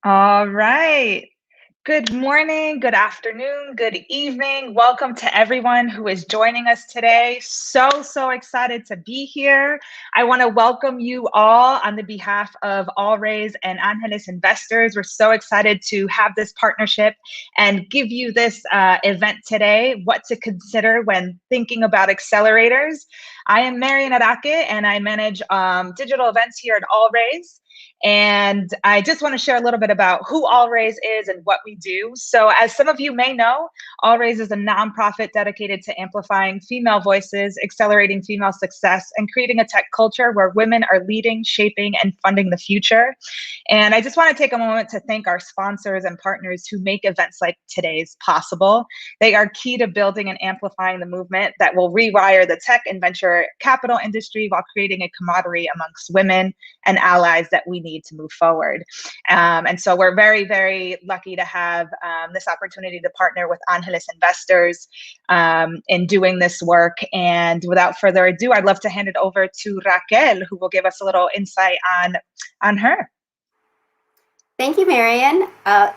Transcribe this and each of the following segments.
All right. Good morning, good afternoon, good evening. Welcome to everyone who is joining us today. So excited to be here. I want to welcome you all on the behalf of Allraise and Angeles investors. We're so excited to have this partnership and give you this event today, what to consider when thinking about accelerators. I am Marian Arake and I manage digital events here at Allraise. And I just want to share a little bit about who Allraise is and what we do. So as some of you may know, Allraise is a nonprofit dedicated to amplifying female voices, accelerating female success, and creating a tech culture where women are leading, shaping, and funding the future. And I just want to take a moment to thank our sponsors and partners who make events like today's possible. They are key to building and amplifying the movement that will rewire the tech and venture capital industry while creating a camaraderie amongst women and allies that we need to move forward. And so we're very lucky to have this opportunity to partner with Angeles investors in doing this work. And without further ado, I'd love to hand it over to Raquel, who will give us a little insight on her. Thank you, Marian.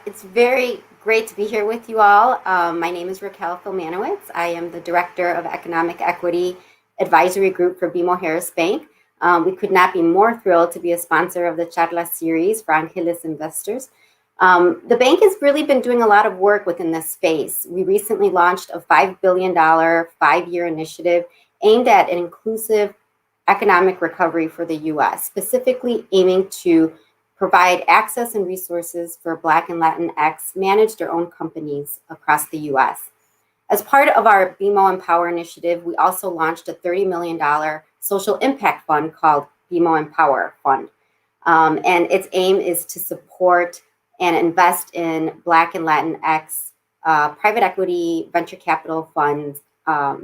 It's very great to be here with you all. My name is Raquel Filmanowitz. I am the Director of Economic Equity Advisory Group for BMO Harris Bank. We could not be more thrilled to be a sponsor of the Charla series for Angeles investors. The bank has really been doing a lot of work within this space. We recently launched a $5 billion 5-year initiative aimed at an inclusive economic recovery for the U.S., specifically aiming to provide access and resources for Black and Latinx managed or owned companies across the U.S. As part of our BMO Empower initiative, we also launched a $30 million social impact fund called BMO Empower Fund. And its aim is to support and invest in Black and Latinx private equity venture capital funds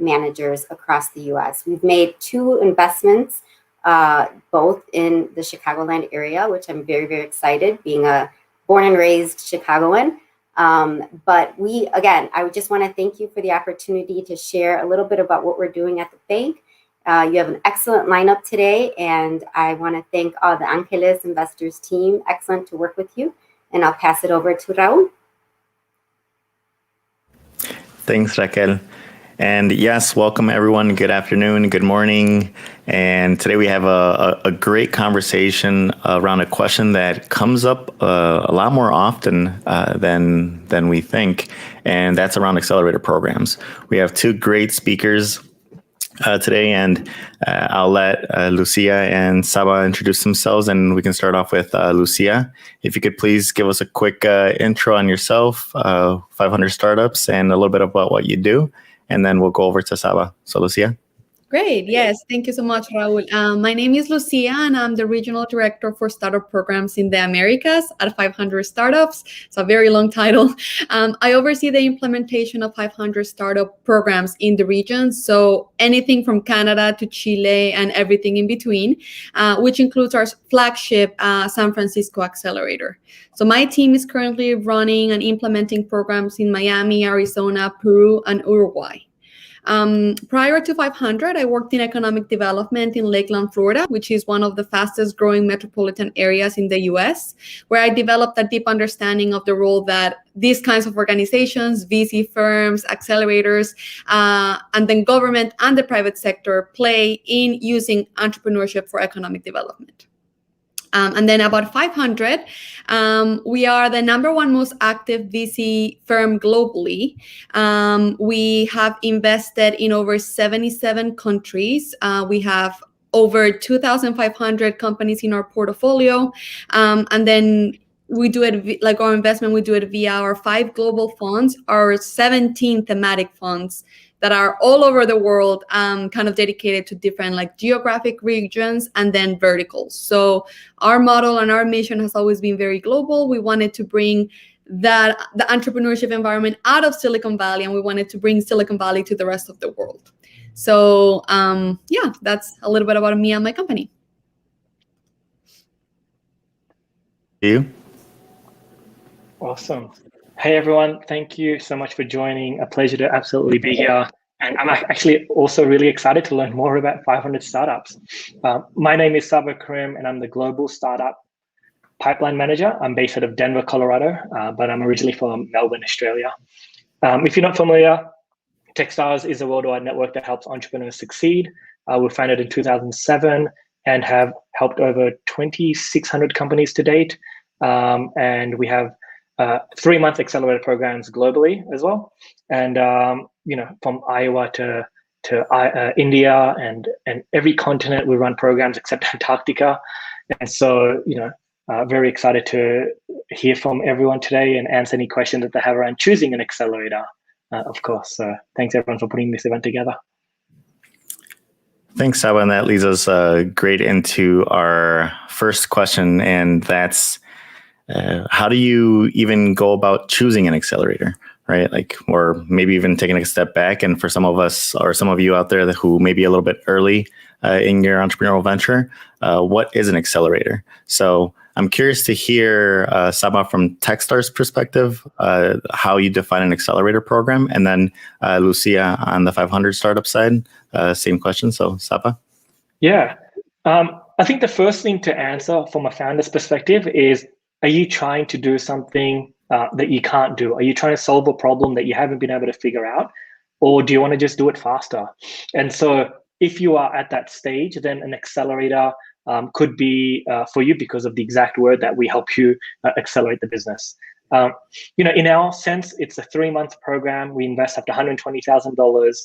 managers across the U.S. We've made 2 investments, both in the Chicagoland area, which I'm very excited, being a born and raised Chicagoan. But I would just want to thank you for the opportunity to share a little bit about what we're doing at the bank. You have an excellent lineup today, and I want to thank all the Angeles investors team. Excellent to work with you. And I'll pass it over to Raul. Thanks, Raquel. And yes, welcome everyone. Good afternoon, good morning. And today we have a great conversation around a question that comes up a lot more often than we think, and that's around accelerator programs. We have 2 great speakers today, and I'll let Lucia and Saba introduce themselves, and we can start off with Lucia. If you could please give us a quick intro on yourself, 500 startups, and a little bit about what you do. And then we'll go over to Saba. So, Lucia. Great. Yes. Thank you so much, Raul. My name is Lucia, and I'm the Regional Director for Startup Programs in the Americas at 500 Startups. It's a very long title. I oversee the implementation of 500 startup programs in the region. So anything from Canada to Chile and everything in between, which includes our flagship San Francisco Accelerator. So my team is currently running and implementing programs in Miami, Arizona, Peru, and Uruguay. Prior to 500, I worked in economic development in Lakeland, Florida, which is one of the fastest growing metropolitan areas in the US, where I developed a deep understanding of the role that these kinds of organizations, VC firms, accelerators, and then government and the private sector play in using entrepreneurship for economic development. And then about 500, we are the #1 most active VC firm globally. We have invested in over 77 countries. We have over 2,500 companies in our portfolio. And then we do it, like our investment, we do it via our 5 global funds, our 17 thematic funds that are all over the world, kind of dedicated to different like geographic regions and then verticals. So our model and our mission has always been very global. We wanted to bring the entrepreneurship environment out of Silicon Valley, and we wanted to bring Silicon Valley to the rest of the world. So yeah, that's a little bit about me and my company. You? Awesome. Hey, everyone. Thank you so much for joining. A pleasure to absolutely be here. And I'm actually also really excited to learn more about 500 startups. My name is Saba, Karim, and I'm the Global Startup pipeline manager. I'm based out of Denver, Colorado, but I'm originally from Melbourne, Australia. If you're not familiar, Techstars is a worldwide network that helps entrepreneurs succeed. We were founded in 2007 and have helped over 2,600 companies to date. And we have 3-month accelerator programs globally as well. And from Iowa to India and every continent, we run programs except Antarctica. And so, very excited to hear from everyone today and answer any questions that they have around choosing an accelerator, of course. So thanks everyone for putting this event together. Thanks, Saba. And that leads us great into our first question. And that's, how do you even go about choosing an accelerator, right? Or maybe even taking a step back. And for some of us or some of you out there who may be a little bit early in your entrepreneurial venture, what is an accelerator? So I'm curious to hear, Saba, from Techstars' perspective, how you define an accelerator program. And then Lucia on the 500 startup side, same question. So Saba? Yeah. I think the first thing to answer from a founder's perspective is, are you trying to do something that you can't do? Are you trying to solve a problem that you haven't been able to figure out? Or do you want to just do it faster? And so if you are at that stage, then an accelerator could be for you because of the exact word that we help you accelerate the business. In our sense, it's a 3-month program. We invest up to $120,000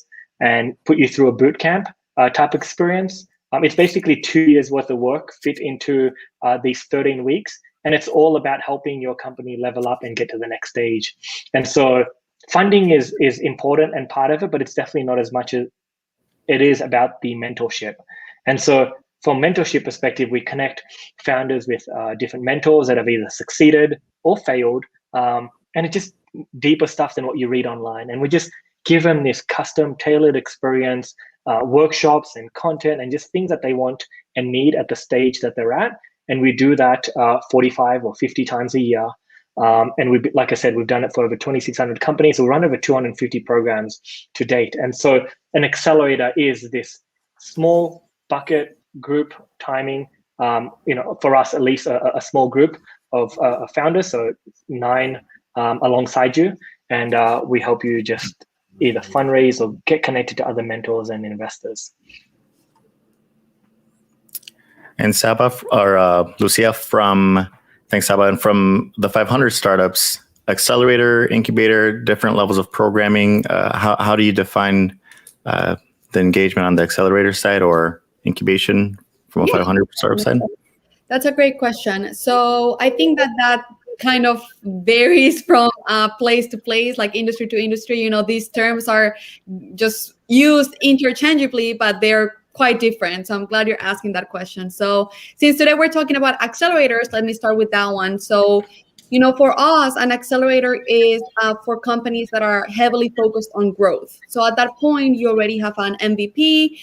and put you through a boot camp type experience. It's basically 2 years worth of work fit into these 13 weeks. And it's all about helping your company level up and get to the next stage. And so funding is important and part of it, but it's definitely not as much as it is about the mentorship. And so from mentorship perspective, we connect founders with different mentors that have either succeeded or failed. And it's just deeper stuff than what you read online. And we just give them this custom tailored experience, workshops and content and just things that they want and need at the stage that they're at. And we do that 45 or 50 times a year. And like I said, we've done it for over 2,600 companies. We run over 250 programs to date. And so an accelerator is this small bucket group timing, for us, at least a small group of founders. So 9 alongside you. And we help you just either fundraise or get connected to other mentors and investors. And Saba or Lucia thanks Saba, and from the 500 startups, accelerator, incubator, different levels of programming, how do you define the engagement on the accelerator side or incubation from a 500 startup side? That's a great question. So I think that kind of varies from place to place, like industry to industry. These terms are just used interchangeably, but they're quite different. So I'm glad you're asking that question. So since today we're talking about accelerators, let me start with that one. So, for us, an accelerator is for companies that are heavily focused on growth. So at that point, you already have an MVP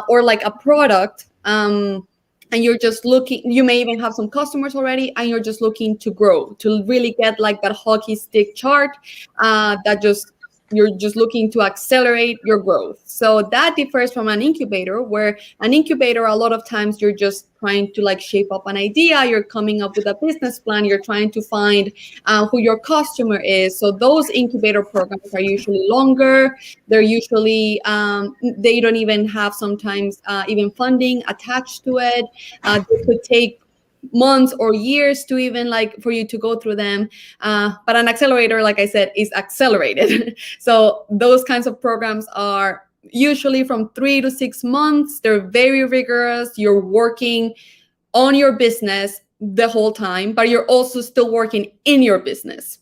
or like a product, and you're just looking, you may even have some customers already, and you're just looking to grow, to really get like that hockey stick chart you're just looking to accelerate your growth. So that differs from an incubator, where an incubator, a lot of times you're just trying to like shape up an idea. You're coming up with a business plan. You're trying to find who your customer is. So those incubator programs are usually longer. They're usually, they don't even have sometimes even funding attached to it. They could take months or years to even like for you to go through them. But an accelerator, like I said, is accelerated. So those kinds of programs are usually from 3 to 6 months. They're very rigorous. You're working on your business the whole time, but you're also still working in your business.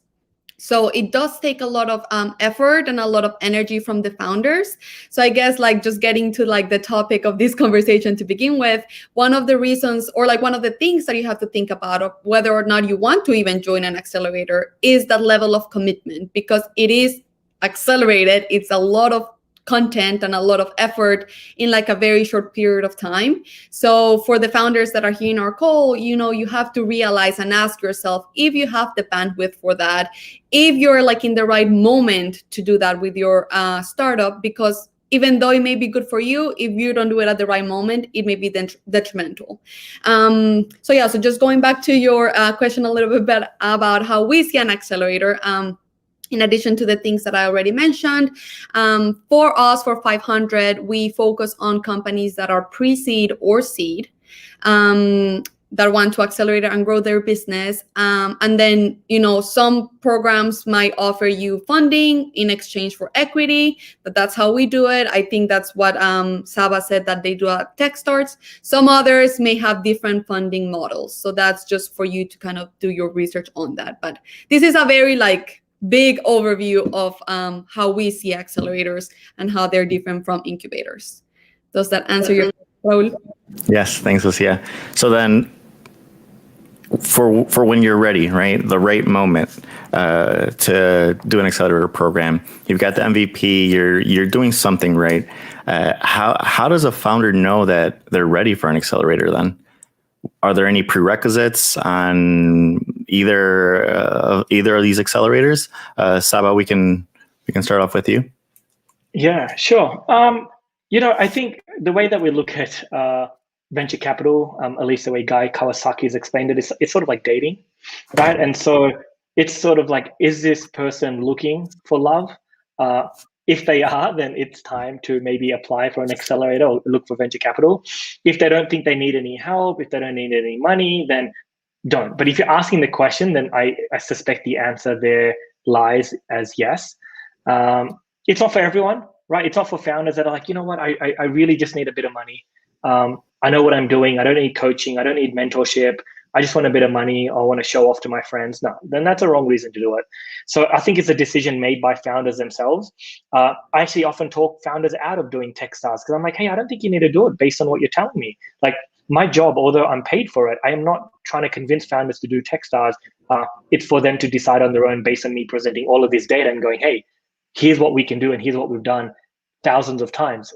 So it does take a lot of effort and a lot of energy from the founders. So I guess like just getting to like the topic of this conversation to begin with, one of the reasons or like one of the things that you have to think about of whether or not you want to even join an accelerator is that level of commitment, because it is accelerated. It's a lot of content and a lot of effort in like a very short period of time. So for the founders that are here in our call, you have to realize and ask yourself if you have the bandwidth for that, if you're like in the right moment to do that with your startup, because even though it may be good for you, if you don't do it at the right moment, it may be detrimental. So just going back to your question a little bit about how we see an accelerator. In addition to the things that I already mentioned, for us, for 500, we focus on companies that are pre-seed or seed, that want to accelerate and grow their business. And then, some programs might offer you funding in exchange for equity, but that's how we do it. I think that's what Saba said that they do at Techstars. Some others may have different funding models. So that's just for you to kind of do your research on that. But this is a very big overview of how we see accelerators and how they're different from incubators. Does that answer your question, Raul? Yes, thanks, Lucia. So then, for when you're ready, right, the right moment to do an accelerator program, you've got the MVP, you're doing something right. How does a founder know that they're ready for an accelerator then? Are there any prerequisites on either of these accelerators? Saba, we can start off with you. Yeah, sure. I think the way that we look at venture capital, at least the way Guy Kawasaki has explained it, it's sort of like dating, right? And so it's sort of like, is this person looking for love? If they are, then it's time to maybe apply for an accelerator or look for venture capital. If they don't think they need any help, if they don't need any money, then don't. But if you're asking the question, then I suspect the answer there lies as yes. It's not for everyone, right? It's not for founders that are like, you know what, I really just need a bit of money. I know what I'm doing. I don't need coaching. I don't need mentorship. I just want a bit of money. I want to show off to my friends. No, then that's a wrong reason to do it. So I think it's a decision made by founders themselves. I actually often talk founders out of doing Techstars because I'm like, hey, I don't think you need to do it based on what you're telling me. Like my job, although I'm paid for it, I am not trying to convince founders to do Techstars. It's for them to decide on their own based on me presenting all of this data and going, hey, here's what we can do and here's what we've done thousands of times.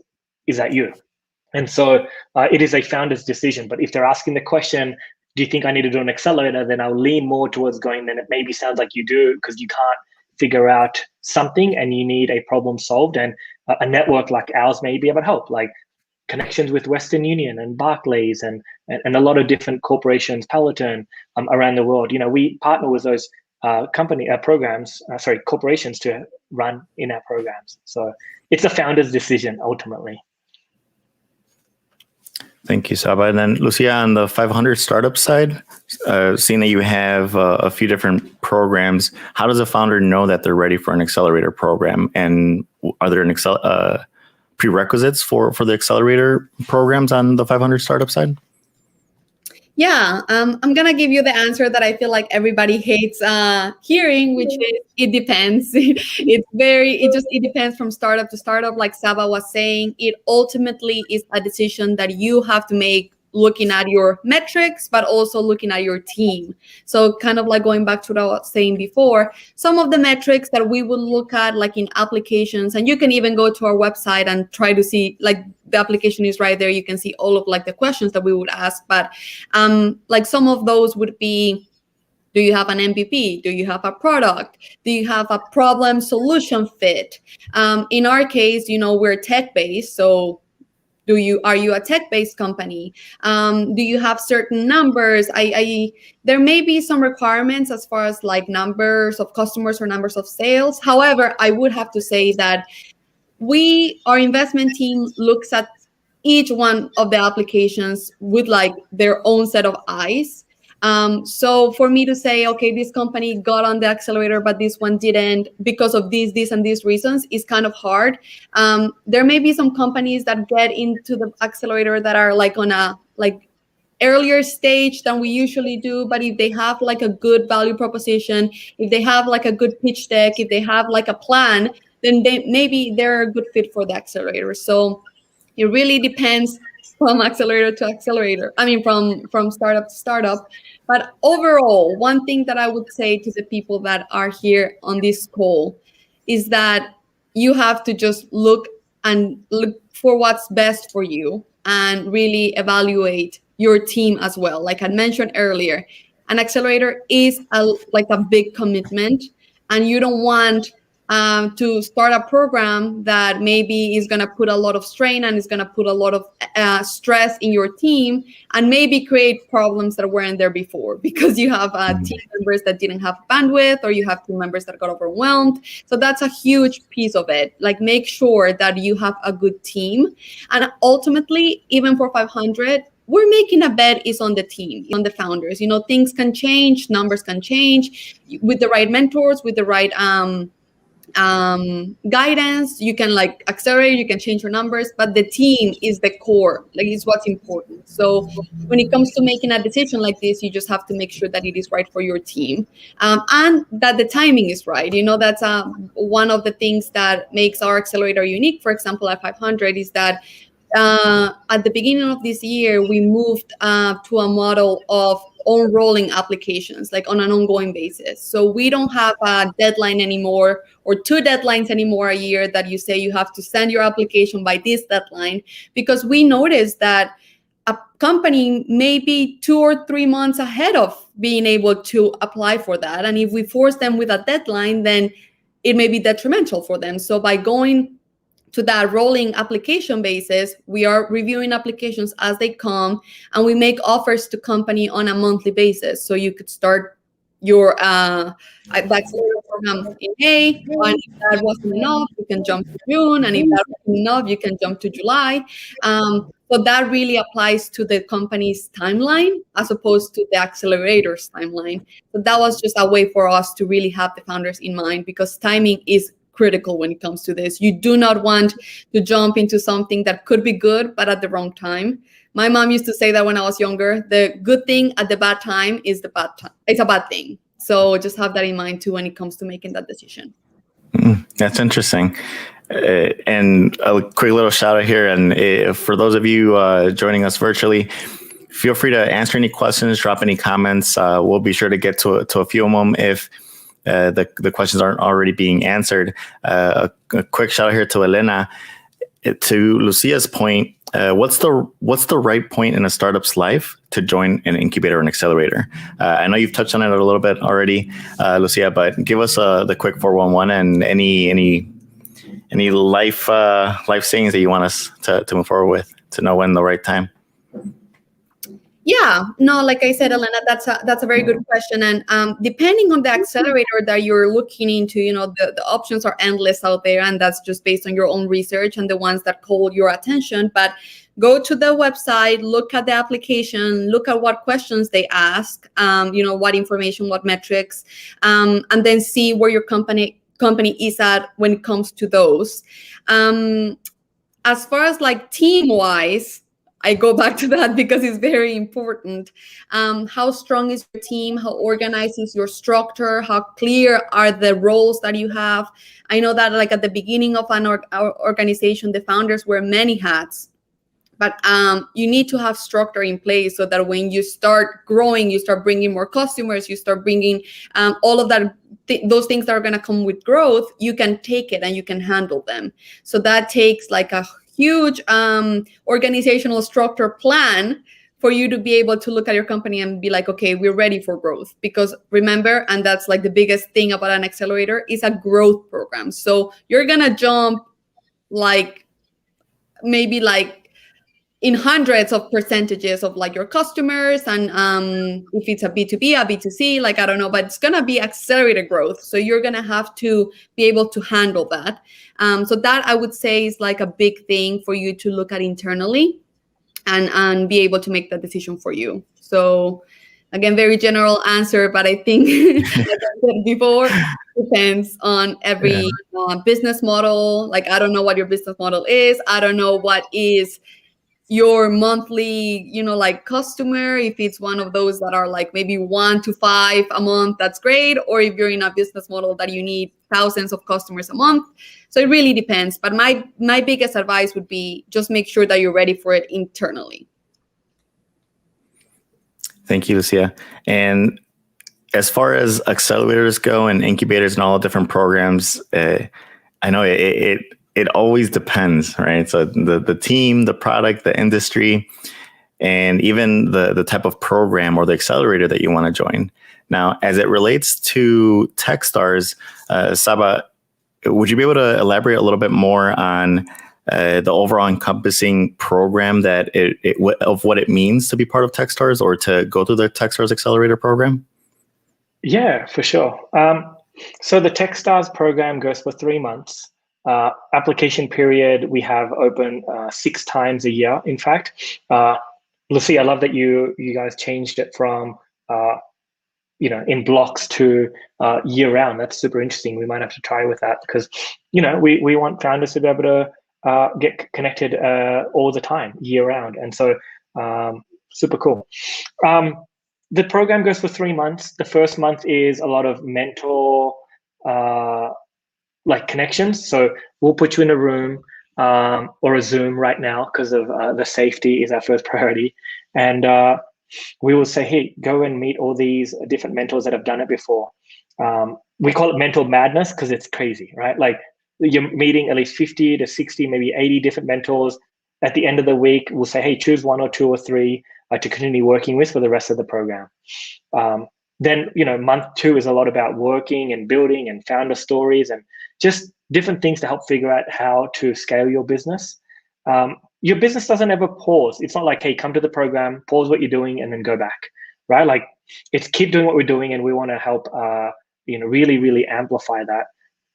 Is that you? And so it is a founder's decision. But if they're asking the question, do you think I need to do an accelerator? Then I'll lean more towards going, then it maybe sounds like you do because you can't figure out something and you need a problem solved. And a network like ours may be able to help, like connections with Western Union and Barclays and a lot of different corporations, Peloton around the world. We partner with those corporations to run in our programs. So it's a founder's decision ultimately. Thank you, Saba. And then Lucia, on the 500 startup side, seeing that you have a few different programs, how does a founder know that they're ready for an accelerator program? And are there prerequisites for the accelerator programs on the 500 startup side? Yeah, I'm going to give you the answer that I feel like everybody hates hearing, which is it depends. It depends from startup to startup. Like Saba was saying, it ultimately is a decision that you have to make looking at your metrics, but also looking at your team. So kind of like going back to what I was saying before, some of the metrics that we would look at like in applications, and you can even go to our website and try to see, like the application is right there. You can see all of like the questions that we would ask, but like some of those would be, do you have an MVP? Do you have a product? Do you have a problem solution fit? In our case, we're tech-based, so are you a tech-based company? Do you have certain numbers? There may be some requirements as far as like numbers of customers or numbers of sales. However, I would have to say that our investment team looks at each one of the applications with like their own set of eyes. So for me to say, okay, this company got on the accelerator, but this one didn't because of these and these reasons is kind of hard. There may be some companies that get into the accelerator that are like on a earlier stage than we usually do, but if they have like a good value proposition, if they have like a good pitch deck, if they have like a plan, then they're a good fit for the accelerator. So it really depends from accelerator to accelerator. I mean, from startup to startup. But overall, one thing that I would say to the people that are here on this call is that you have to just look for what's best for you and really evaluate your team as well. Like I mentioned earlier, an accelerator is a big commitment, and you don't want to start a program that maybe is going to put a lot of strain and is going to put a lot of stress in your team and maybe create problems that weren't there before because you have team members that didn't have bandwidth or you have team members that got overwhelmed. So that's a huge piece of it. Like, make sure that you have a good team. And ultimately, even for 500, we're making a bet is on the team, on the founders. You know, things can change, numbers can change. With the right mentors, with the right guidance, you can like accelerate, you can change your numbers, but the team is the core, like it's what's important. So when it comes to making a decision like this, you just have to make sure that it is right for your team, and that the timing is right. You know, that's one of the things that makes our accelerator unique. For example, at 500 is that at the beginning of this year, we moved to a model of on-rolling applications, like on an ongoing basis. So we don't have a deadline anymore or 2 deadlines anymore a year that you say you have to send your application by this deadline, because we noticed that a company may be 2 or 3 months ahead of being able to apply for that. And if we force them with a deadline, then it may be detrimental for them. So by going to that rolling application basis, we are reviewing applications as they come, and we make offers to company on a monthly basis. So you could start your accelerator program in May, and if that wasn't enough, you can jump to June, and if that wasn't enough, you can jump to July. So that really applies to the company's timeline as opposed to the accelerator's timeline. So that was just a way for us to really have the founders in mind, because timing is critical when it comes to this. You do not want to jump into something that could be good, but at the wrong time. My mom used to say that when I was younger, the good thing at the bad time is the bad time. It's a bad thing. So just have that in mind too when it comes to making that decision. That's interesting. And a quick little shout out here. And for those of you joining us virtually, feel free to answer any questions, drop any comments. We'll be sure to get to a few of them if the questions aren't already being answered. A quick shout out here to Elena. To Lucia's point, what's the right point in a startup's life to join an incubator or an accelerator? I know you've touched on it a little bit already, Lucia, but give us the quick 411 and any life sayings that you want us to move forward with to know when the right time. Yeah, no, like I said, Elena, that's a very good question. And depending on the accelerator that you're looking into, you know, the options are endless out there, and that's just based on your own research and the ones that call your attention. But go to the website, look at the application, look at what questions they ask, you know, what information, what metrics, and then see where your company is at when it comes to those. As far as like team-wise, I go back to that because it's very important. How strong is your team? How organized is your structure? How clear are the roles that you have? I know that like at the beginning of an organization, the founders wear many hats, but you need to have structure in place so that when you start growing, you start bringing more customers, you start bringing all of that, those things that are going to come with growth, you can take it and you can handle them. So that takes like a huge organizational structure plan for you to be able to look at your company and be like, okay, we're ready for growth. Because remember, and that's like the biggest thing about an accelerator, is a growth program. So you're gonna jump like maybe like in hundreds of percentages of like your customers, and if it's a B2B, a B2C, like I don't know, but it's gonna be accelerated growth. So you're gonna have to be able to handle that. So that I would say is like a big thing for you to look at internally and be able to make that decision for you. So again, very general answer, but I think like I said before, depends on every business model. Like I don't know what your business model is. I don't know what is your monthly, you know, like customer. If it's one of those that are like maybe 1 to 5 a month, that's great. Or if you're in a business model that you need thousands of customers a month. So it really depends. But my biggest advice would be just make sure that you're ready for it internally. Thank you, Lucia. And as far as accelerators go and incubators and all the different programs, I know it always depends, right? So the team, the product, the industry, and even the type of program or the accelerator that you want to join. Now, as it relates to Techstars, Saba, would you be able to elaborate a little bit more on the overall encompassing program that of what it means to be part of Techstars or to go through the Techstars Accelerator program? Yeah, for sure. So the Techstars program goes for 3 months. Application period we have open 6 times a year. In fact, Lucia, I love that you guys changed it from in blocks to year round. That's super interesting. We might have to try with that because we want founders to be able to get connected all the time, year round, and so super cool. The program goes for 3 months. The first month is a lot of mentor connections. So we'll put you in a room or a Zoom right now because of the safety is our first priority. And we will say, hey, go and meet all these different mentors that have done it before. We call it mentor madness because it's crazy, right? Like you're meeting at least 50 to 60, maybe 80 different mentors. At the end of the week, we'll say, hey, choose 1 or 2 or 3 to continue working with for the rest of the program. Then, month 2 is a lot about working and building and founder stories and just different things to help figure out how to scale your business. Your business doesn't ever pause. It's not like, hey, come to the program, pause what you're doing, and then go back, right? Like it's keep doing what we're doing, and we want to help, really, really amplify that.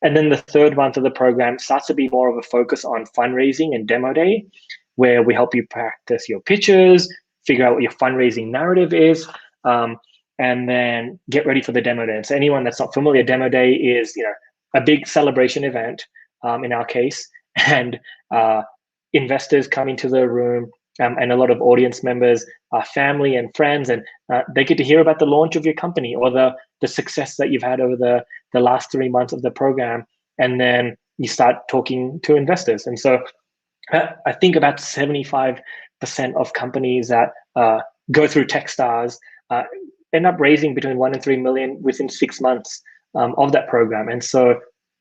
And then the 3rd month of the program starts to be more of a focus on fundraising and demo day, where we help you practice your pitches, figure out what your fundraising narrative is, and then get ready for the demo day. And so anyone that's not familiar, demo day is a big celebration event in our case, and investors come into the room and a lot of audience members, family and friends, and they get to hear about the launch of your company or the success that you've had over the last 3 months of the program. And then you start talking to investors. And so I think about 75% of companies that go through Techstars end up raising between 1 and 3 million within 6 months of that program. And so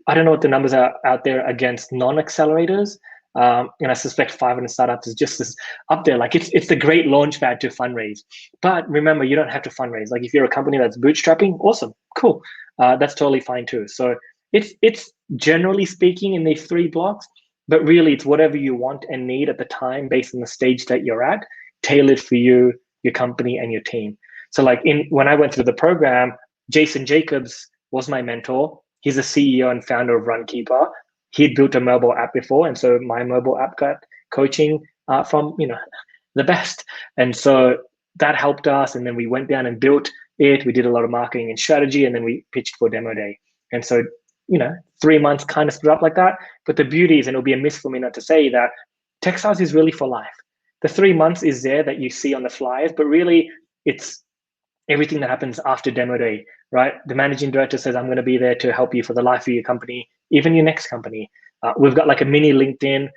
I don't know what the numbers are out there against non-accelerators. And I suspect 500 startups is just as up there. Like it's the great launch pad to fundraise. But remember, you don't have to fundraise. Like if you're a company that's bootstrapping, awesome, cool. That's totally fine too. So it's generally speaking in these 3 blocks, but really it's whatever you want and need at the time based on the stage that you're at, tailored for you, your company, and your team. So like when I went through the program, Jason Jacobs was my mentor. He's the CEO and founder of Runkeeper. He'd built a mobile app before, and so my mobile app got coaching from the best. And so that helped us. And then we went down and built it. We did a lot of marketing and strategy, and then we pitched for demo day. And so 3 months kind of split up like that. But the beauty is, and it'll be a miss for me not to say that Techstars is really for life. The 3 months is there that you see on the flyers, but really it's everything that happens after demo day, right? The managing director says, I'm going to be there to help you for the life of your company, even your next company. We've got like a mini LinkedIn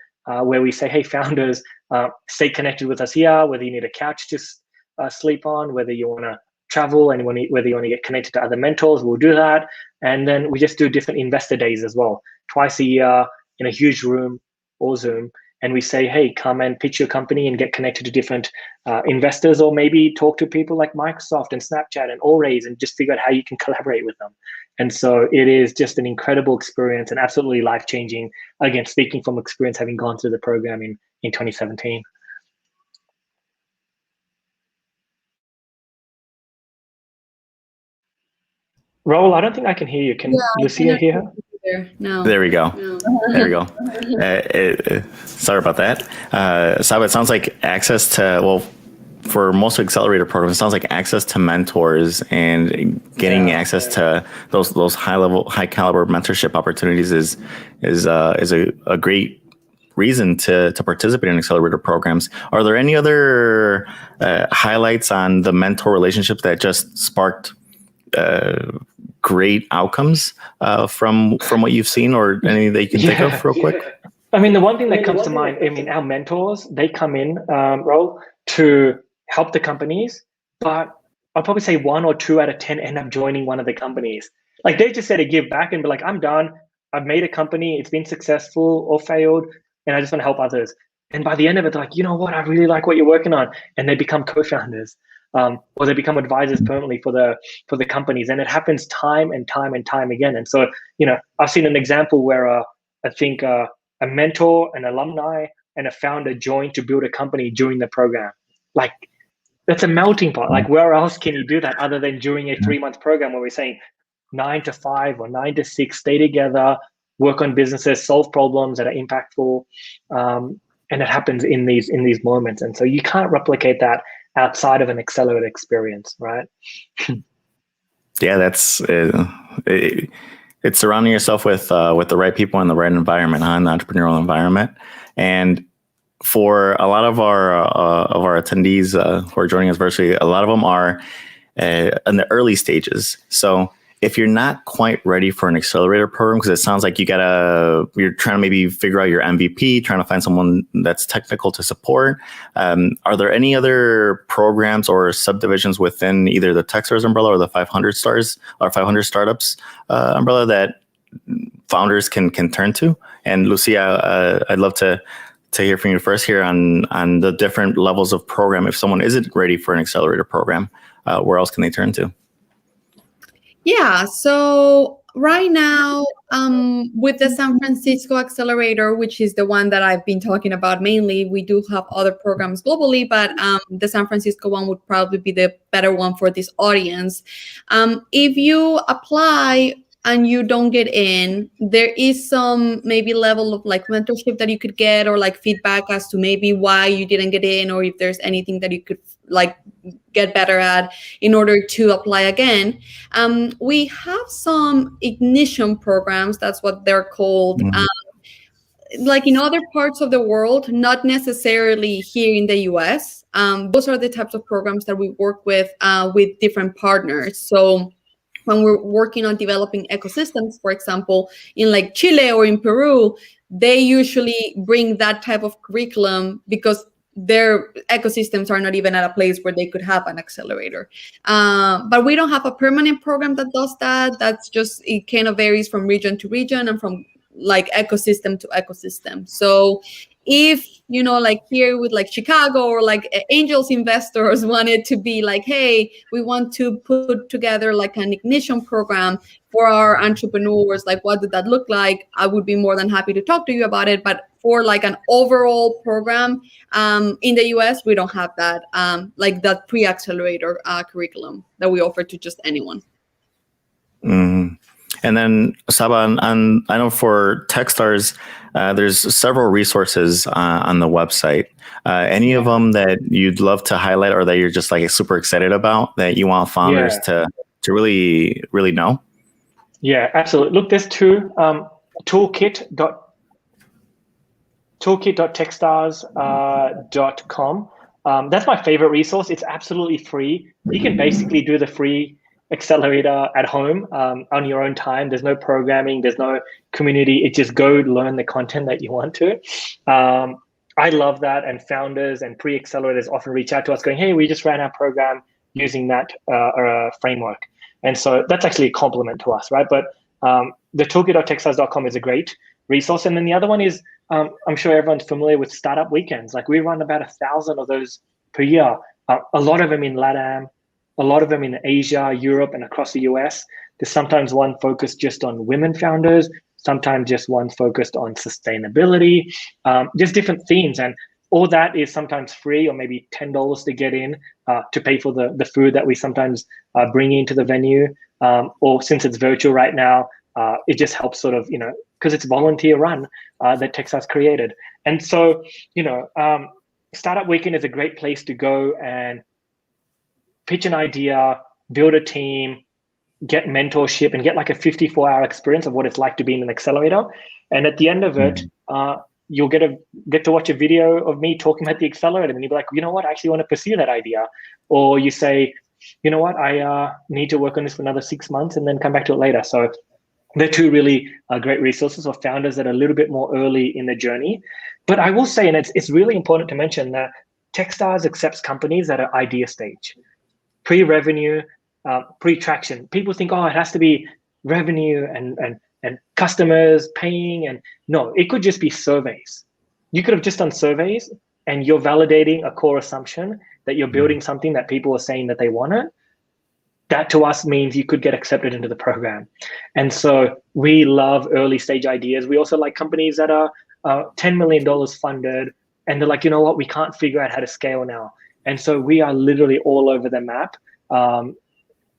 where we say, hey, founders, stay connected with us here, whether you need a couch to sleep on, whether you want to travel, and whether you want to get connected to other mentors, we'll do that. And then we just do different investor days as well, twice a year in a huge room or Zoom. And we say, hey, come and pitch your company and get connected to different investors, or maybe talk to people like Microsoft and Snapchat and Allraise and just figure out how you can collaborate with them. And so it is just an incredible experience and absolutely life-changing. Again, speaking from experience, having gone through the program in 2017. Raul, I don't think I can hear you. Can Lucia hear her? No. There we go. No. There we go. Sorry about that. Saba, it sounds like access to, for most Accelerator programs, it sounds like access to mentors and getting access to those high caliber mentorship opportunities is a great reason to participate in Accelerator programs. Are there any other highlights on the mentor relationships that just sparked great outcomes from what you've seen, or anything that you can think of real quick? I mean, the one thing that comes to mind, I mean, our mentors, they come in, Raul, to help the companies, but I'll probably say 1 or 2 out of 10 end up joining one of the companies. Like they just said to give back and be like, I'm done. I've made a company. It's been successful or failed, and I just want to help others. And by the end of it, they're like, you know what? I really like what you're working on. And they become co-founders. or they become advisors permanently for the companies. And it happens time and time and time again. And so, I've seen an example where I think a mentor, an alumni, and a founder joined to build a company during the program. Like, that's a melting pot. Like, where else can you do that other than during a 3-month program where we're saying 9 to 5 or 9 to 6, stay together, work on businesses, solve problems that are impactful, and it happens in these moments. And so you can't replicate that outside of an accelerator experience, right? Yeah, that's it's surrounding yourself with the right people in the right environment, an entrepreneurial environment. And for a lot of our attendees who are joining us virtually, a lot of them are in the early stages. So if you're not quite ready for an accelerator program, because it sounds like you're trying to maybe figure out your MVP, trying to find someone that's technical to support. Are there any other programs or subdivisions within either the Techstars umbrella or the 500 stars or 500 startups umbrella that founders can turn to? And Lucia, I'd love to hear from you first here on the different levels of program. If someone isn't ready for an accelerator program, where else can they turn to? Yeah, so right now, with the San Francisco Accelerator, which is the one that I've been talking about mainly, we do have other programs globally, but the San Francisco one would probably be the better one for this audience. If you apply and you don't get in, there is some maybe level of like mentorship that you could get, or like feedback as to maybe why you didn't get in, or if there's anything that you could like get better at in order to apply again. We have some ignition programs, that's what they're called. Like in other parts of the world, not necessarily here in the US. Those are the types of programs that we work with different partners. So when we're working on developing ecosystems, for example, in like Chile or in Peru, they usually bring that type of curriculum because their ecosystems are not even at a place where they could have an accelerator. But we don't have a permanent program that does that. That's just, it kind of varies from region to region and from like ecosystem to ecosystem. So if, like here with like Chicago or like angels investors wanted to be like, hey, we want to put together like an ignition program for our entrepreneurs, like what did that look like? I would be more than happy to talk to you about it. But for like an overall program in the US, we don't have that, like that pre-accelerator curriculum that we offer to just anyone. Mm-hmm. And then Saba, I know for Techstars, there's several resources on the website. Any of them that you'd love to highlight, or that you're just like super excited about, that you want founders to really, really know? Yeah, absolutely. Look, there's two, toolkit.techstars.com. That's my favorite resource. It's absolutely free. You can basically do the free accelerator at home on your own time. There's no programming, there's no community. It just go learn the content that you want to. I love that, and founders and pre-accelerators often reach out to us going, hey, we just ran our program using that framework. And so that's actually a compliment to us, right? But the toolkit.techstars.com is a great resource. And then the other one is, I'm sure everyone's familiar with startup weekends. Like we run about 1,000 of those per year, a lot of them in LATAM, a lot of them in Asia, Europe, and across the US. There's sometimes one focused just on women founders, sometimes just one focused on sustainability, just different themes. And all that is sometimes free, or maybe $10 to get in to pay for the food that we sometimes bring into the venue. Or since it's virtual right now, it just helps sort of, because it's volunteer run that Techstars created. And so, Startup Weekend is a great place to go and pitch an idea, build a team, get mentorship, and get like a 54-hour experience of what it's like to be in an accelerator. And at the end of it, you'll get to watch a video of me talking about the accelerator, and you'll be like, you know what, I actually want to pursue that idea. Or you say, you know what, I need to work on this for another 6 months and then come back to it later. So they're two really great resources for founders that are a little bit more early in the journey. But I will say, and it's really important to mention, that Techstars accepts companies that are idea stage. Pre-revenue, pre-traction. People think, oh, it has to be revenue and customers paying, and no, it could just be surveys. You could have just done surveys, and you're validating a core assumption that you're building something that people are saying that they want it, that to us means you could get accepted into the program. And so we love early stage ideas. We also like companies that are $10 million funded, and they're like, you know what, we can't figure out how to scale now. And so we are literally all over the map.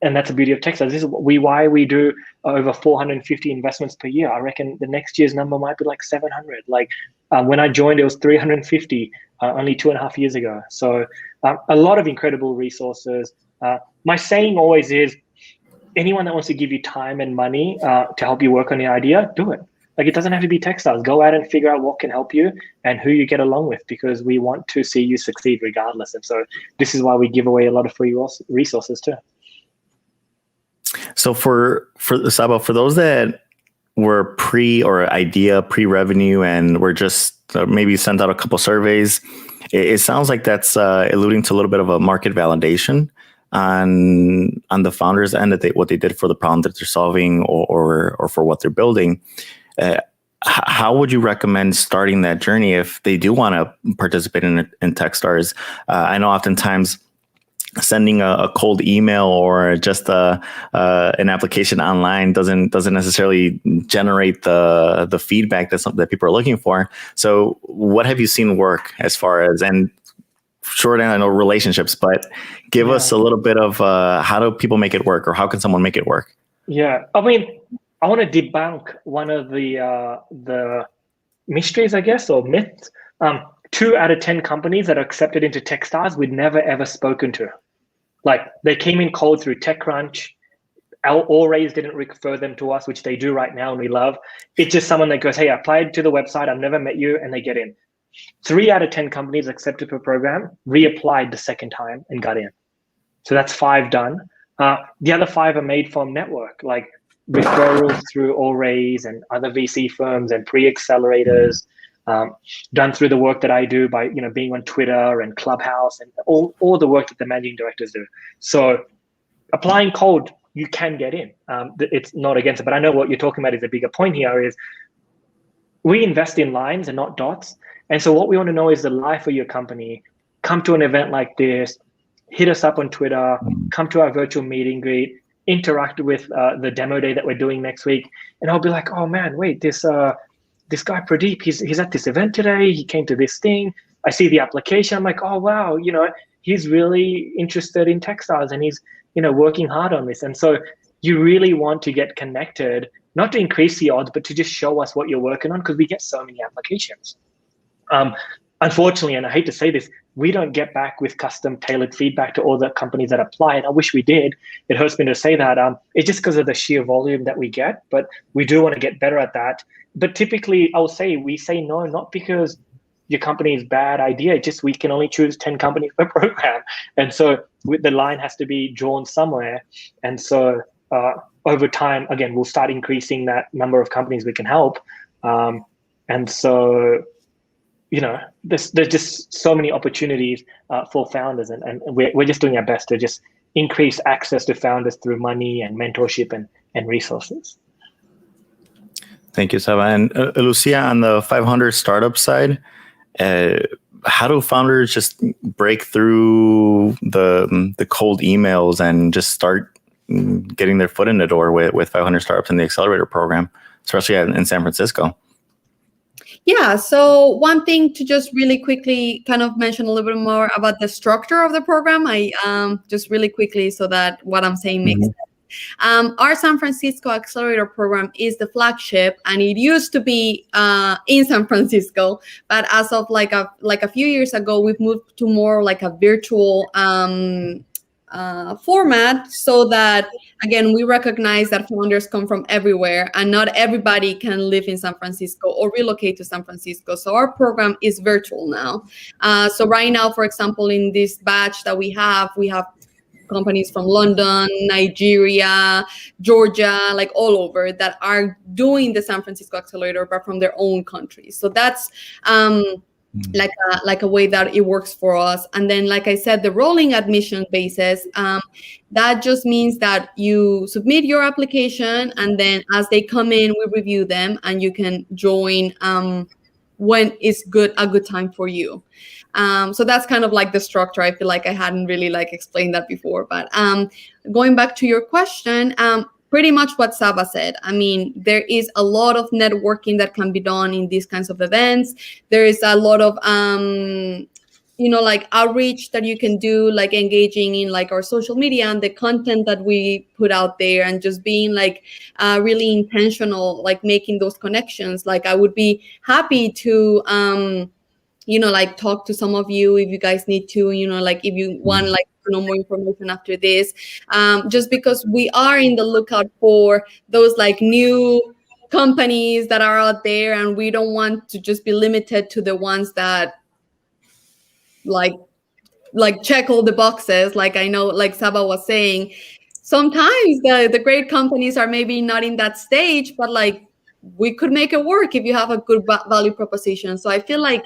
And that's the beauty of Techstars. This is why we do over 450 investments per year. I reckon the next year's number might be like 700. Like when I joined, it was 350 only 2.5 years ago. So a lot of incredible resources. My saying always is, anyone that wants to give you time and money to help you work on the idea, do it. Like, it doesn't have to be Techstars. Go out and figure out what can help you and who you get along with, because we want to see you succeed regardless. And so this is why we give away a lot of free resources too. So for Saba, for those that were pre-revenue and were just maybe sent out a couple surveys, it sounds like that's alluding to a little bit of a market validation on the founders' end, that what they did for the problem that they're solving or for what they're building. How would you recommend starting that journey if they do want to participate in Techstars? I know oftentimes sending a cold email or just an application online doesn't necessarily generate the feedback that people are looking for. So what have you seen work as far as, and short end, I know relationships, but give us a little bit of how do people make it work, or how can someone make it work? Yeah, I mean, I want to debunk one of the mysteries, I guess, or myths. 2 out of 10 companies that are accepted into Techstars we'd never ever spoken to. Like, they came in cold through TechCrunch. Allraise didn't refer them to us, which they do right now, and we love. It's just someone that goes, hey, I applied to the website, I've never met you, and they get in. 3 out of 10 companies accepted per program reapplied the second time and got in. So that's 5 done. The other 5 are made from network, like referrals through Allraise and other VC firms and pre-accelerators, done through the work that I do by being on Twitter and Clubhouse and all the work that the managing directors do. So applying cold, you can get in. It's not against it, but I know what you're talking about is a bigger point here is we invest in lines and not dots. And so what we want to know is the life of your company. Come to an event like this, hit us up on Twitter, come to our virtual meet and greet, interact with the demo day that we're doing next week. And I'll be like, oh man, wait, this guy Pradeep, he's at this event today. He came to this thing. I see the application. I'm like, oh wow, he's really interested in Techstars and he's working hard on this. And so you really want to get connected, not to increase the odds, but to just show us what you're working on, because we get so many applications. Unfortunately, and I hate to say this, we don't get back with custom tailored feedback to all the companies that apply. And I wish we did. It hurts me to say that. It's just because of the sheer volume that we get, but we do want to get better at that. But typically, I'll say we say no, not because your company's bad idea, just we can only choose 10 companies per program. And so the line has to be drawn somewhere. And so over time, again, we'll start increasing that number of companies we can help. And so, there's just so many opportunities for founders, and we're just doing our best to just increase access to founders through money and mentorship and resources. Thank you, Saba. And Lucia, on the 500 startup side, how do founders just break through the cold emails and just start getting their foot in the door with 500 startups in the Accelerator program, especially in San Francisco? Yeah, so one thing to just really quickly kind of mention a little bit more about the structure of the program. I just really quickly, so that what I'm saying makes sense. Our San Francisco Accelerator program is the flagship, and it used to be in San Francisco, but as of like a few years ago, we've moved to more like a virtual format, so that again, we recognize that founders come from everywhere and not everybody can live in San Francisco or relocate to San Francisco. So our program is virtual now. So right now, for example, in this batch that we have companies from London, Nigeria, Georgia, like all over, that are doing the San Francisco Accelerator, but from their own countries. So that's like a way that it works for us. And then, like I said, the rolling admission basis, that just means that you submit your application, and then as they come in, we review them, and you can join when is a good time for you. So that's kind of like the structure. I feel like I hadn't really like explained that before, but going back to your question, pretty much what Saba said. I mean, there is a lot of networking that can be done in these kinds of events. There is a lot of like outreach that you can do, like engaging in like our social media and the content that we put out there, and just being like really intentional, like making those connections. Like I would be happy to like talk to some of you if you guys need to, like if you want like to know more information after this, just because we are in the lookout for those like new companies that are out there, and we don't want to just be limited to the ones that like check all the boxes. Like I know, like Saba was saying, sometimes the great companies are maybe not in that stage, but like we could make it work if you have a good value proposition. So I feel like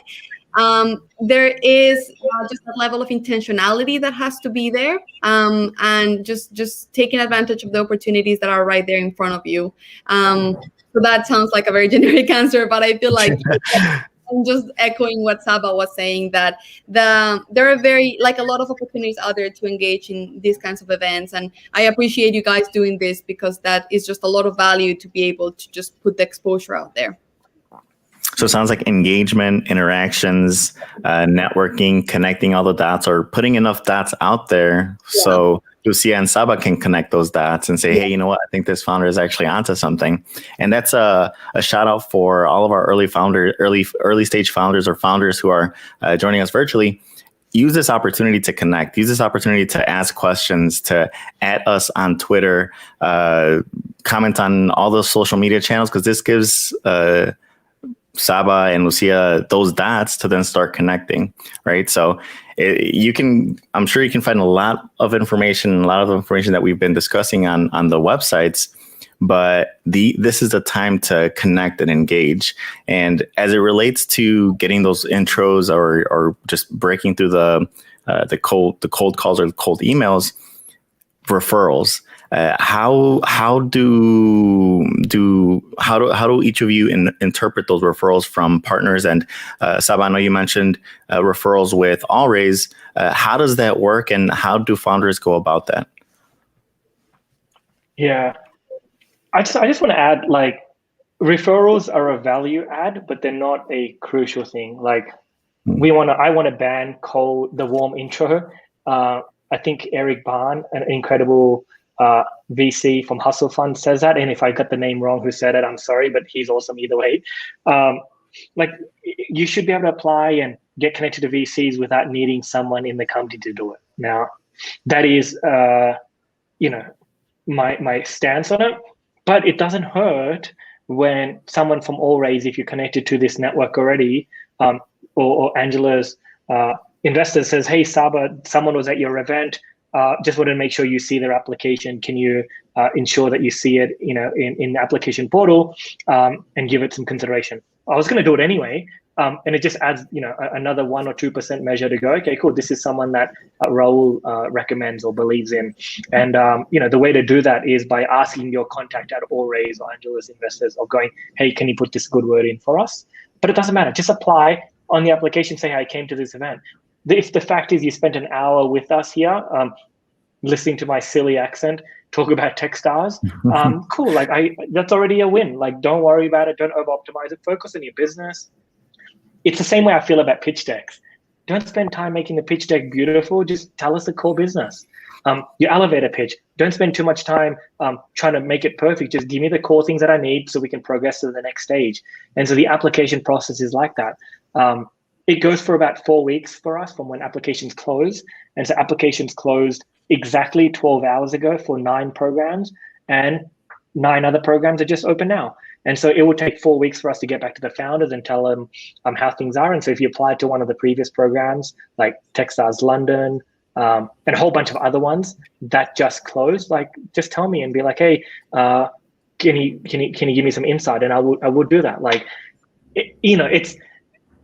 there is just a level of intentionality that has to be there, and just taking advantage of the opportunities that are right there in front of you. So that sounds like a very generic answer, but I feel like I'm just echoing what Saba was saying, that there are a lot of opportunities out there to engage in these kinds of events. And I appreciate you guys doing this, because that is just a lot of value to be able to just put the exposure out there. So it sounds like engagement, interactions, networking, connecting all the dots, or putting enough dots out there so Lucia and Saba can connect those dots and say, hey, you know what? I think this founder is actually onto something. And that's a shout out for all of our early stage founders, or founders who are joining us virtually. Use this opportunity to connect. Use this opportunity to ask questions, to add us on Twitter, comment on all those social media channels, because this gives Saba and Lucia those dots to then start connecting, right? So I'm sure you can find a lot of information that we've been discussing on the websites, but this is the time to connect and engage. And as it relates to getting those intros or just breaking through the cold calls or the cold emails, referrals. How do each of you interpret those referrals from partners? And Saba, I know you mentioned referrals with Allraise. How does that work, and how do founders go about that? Yeah, I just want to add, like, referrals are a value add, but they're not a crucial thing. Like, I want to ban the warm intro. I think Eric Barn, an incredible VC from Hustle Fund, says that. And if I got the name wrong who said it, I'm sorry, but he's awesome either way. Like, you should be able to apply and get connected to VCs without needing someone in the company to do it. Now, that is, my stance on it, but it doesn't hurt when someone from Allraise, if you're connected to this network already, or Angela's investor says, hey, Saba, someone was at your event, just wanted to make sure you see their application. Can you ensure that you see it, in the application portal, and give it some consideration? I was going to do it anyway, and it just adds, another 1 or 2% measure to go, okay, cool, this is someone that Raul recommends or believes in. And the way to do that is by asking your contact at Allraise or Angela's investors, or going, hey, can you put this good word in for us? But it doesn't matter, just apply on the application, say, I came to this event. If the fact is you spent an hour with us here, listening to my silly accent, talk about Techstars, cool. Like, that's already a win. Like, don't worry about it. Don't over-optimize it. Focus on your business. It's the same way I feel about pitch decks. Don't spend time making the pitch deck beautiful. Just tell us the core business. Your elevator pitch. Don't spend too much time trying to make it perfect. Just give me the core things that I need so we can progress to the next stage. And so the application process is like that. It goes for about 4 weeks for us from when applications close. And so applications closed exactly 12 hours ago for 9 programs, and 9 other programs are just open now. And so it will take 4 weeks for us to get back to the founders and tell them how things are. And so if you applied to one of the previous programs, like Techstars London, and a whole bunch of other ones that just closed, like, just tell me and be like, hey, can you give me some insight? And I would do that. Like, it's